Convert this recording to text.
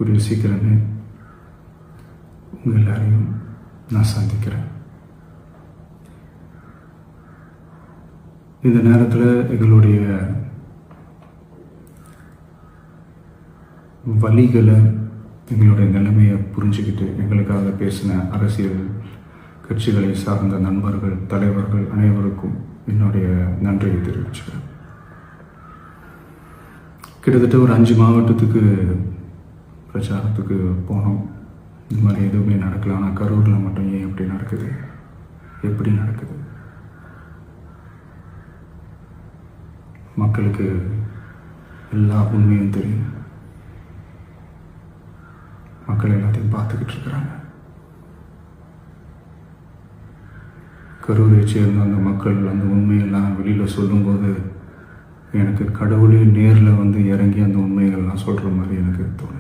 கூடிய சீக்கிரமே உங்கள் எல்லாரையும் நான் சந்திக்கிறேன். இந்த நேரத்தில் எங்களுடைய வழிகளை, எங்களுடைய நிலைமையை புரிஞ்சுக்கிட்டு எங்களுக்காக பேசின அரசியல் கட்சிகளை சார்ந்த நண்பர்கள், தலைவர்கள் அனைவருக்கும் என்னுடைய நன்றியை தெரிவிச்சுக்கிறேன். கிட்டத்தட்ட ஒரு 5 மாவட்டத்துக்கு பிரச்சாரத்துக்கு போனோம். இந்த மாதிரி எதுவுமே நடக்கல. ஆனால் கரூரில் மட்டும் ஏன் எப்படி நடக்குது, எப்படி நடக்குது? மக்களுக்கு எல்லா உண்மையும் தெரியும். மக்கள் எல்லாத்தையும் பார்த்துக்கிட்டு இருக்கிறாங்க. கரூரை சேர்ந்த அந்த மக்கள் அந்த உண்மையெல்லாம் வெளியில் சொல்லும்போது எனக்கு கடவுளே நேரில் வந்து இறங்கி அந்த உண்மைகள்லாம் சொல்கிற மாதிரி எனக்கு தோணும்.